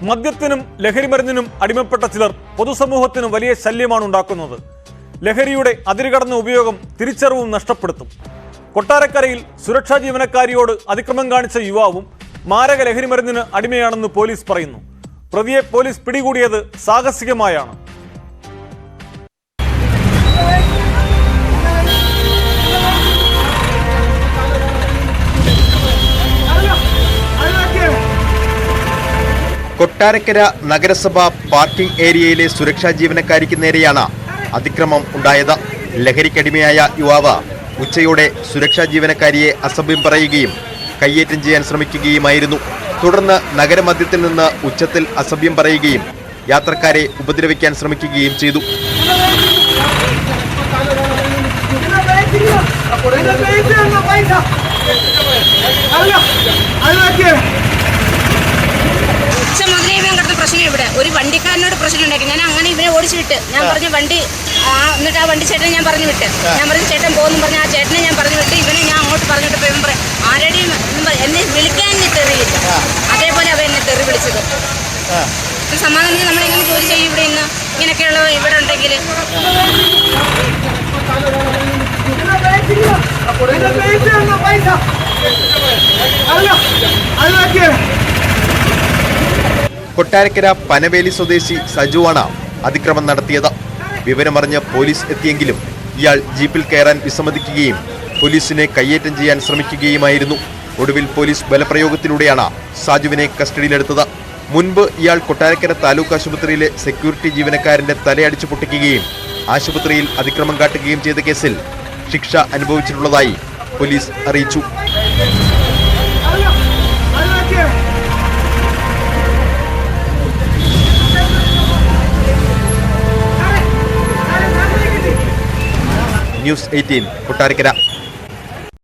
മദ്യത്തിനും ലഹരിമരുന്നിനും അടിമപ്പെട്ട ചിലർ പൊതുസമൂഹത്തിന് വലിയ ശല്യമാണ് ഉണ്ടാക്കുന്നത്. ലഹരിയുടെ അതിരുകടന്ന ഉപയോഗം തിരിച്ചറിവും നഷ്ടപ്പെടുത്തും. കൊട്ടാരക്കരയിൽ സുരക്ഷാ ജീവനക്കാരിയോട് അതിക്രമം കാണിച്ച യുവാവും മാരക ലഹരിമരുന്നിന് അടിമയാണെന്ന് പോലീസ് പറയുന്നു. പ്രതിയെ പോലീസ് പിടികൂടിയത് സാഹസികമായാണ്. കൊട്ടാരക്കര നഗരസഭ പാർക്കിംഗ് ഏരിയയിലെ സുരക്ഷാ ജീവനക്കാരിക്ക് നേരെയാണ് അതിക്രമം ഉണ്ടായത്. ലഹരിക്കടിമയായ യുവാവ് ഉച്ചയോടെ സുരക്ഷാ ജീവനക്കാരിയെ അസഭ്യം പറയുകയും കയ്യേറ്റം ചെയ്യാൻ ശ്രമിക്കുകയുമായിരുന്നു. തുടർന്ന് നഗരമധ്യത്തിൽ നിന്ന് ഉച്ചത്തിൽ അസഭ്യം പറയുകയും യാത്രക്കാരെ ഉപദ്രവിക്കാൻ ശ്രമിക്കുകയും ചെയ്തു. പ്രശ്നം ഇവിടെ ഒരു വണ്ടിക്കാരനോട് പ്രശ്നം ഉണ്ടാക്കി. ഞാൻ അങ്ങനെ ഇവനെ ഓടിച്ചു വിട്ട് ഞാൻ പറഞ്ഞു വണ്ടി എന്നിട്ട് ആ വണ്ടി ചേട്ടനെ ഞാൻ പറഞ്ഞു വിട്ട്. ഞാൻ പറഞ്ഞു ചേട്ടൻ പോകുന്നു പറഞ്ഞ ആ ചേട്ടനെ ഞാൻ പറഞ്ഞു വിട്ട്. ഇവനെ ഞാൻ അങ്ങോട്ട് പറഞ്ഞിട്ട് ഇവൻ പറയാം ആരുടെയും എന്നെ വിളിക്കാൻ എന്നെ തെറിയില്ല. അതേപോലെ അവൻ എന്നെ തെറി വിളിച്ചത്. സമാധാനത്തിൽ നമ്മളെങ്ങനെ ജോലി ചെയ്യും ഇവിടെ ഇന്ന് ഇങ്ങനെയൊക്കെയുള്ള ഇവിടെ ഉണ്ടെങ്കിൽ. കൊട്ടാരക്കര പനവേലി സ്വദേശി സജുവാണ് അതിക്രമം നടത്തിയത്. വിവരമറിഞ്ഞ് പോലീസ് എത്തിയെങ്കിലും ഇയാൾ ജീപ്പിൽ കയറാൻ വിസമ്മതിക്കുകയും പോലീസിനെ കയ്യേറ്റം ചെയ്യാൻ ശ്രമിക്കുകയുമായിരുന്നു. ഒടുവിൽ പോലീസ് ബലപ്രയോഗത്തിലൂടെയാണ് സാജുവിനെ കസ്റ്റഡിയിലെടുത്തത്. മുൻപ് ഇയാൾ കൊട്ടാരക്കര താലൂക്ക് ആശുപത്രിയിലെ സെക്യൂരിറ്റി ജീവനക്കാരന്റെ തലയടിച്ചു പൊട്ടിക്കുകയും ആശുപത്രിയിൽ അതിക്രമം കാട്ടുകയും ചെയ്ത കേസിൽ ശിക്ഷ അനുഭവിച്ചിട്ടുള്ളതായി പോലീസ് അറിയിച്ചു. ന്യൂസ് 18 കൊട്ടാരക്കര.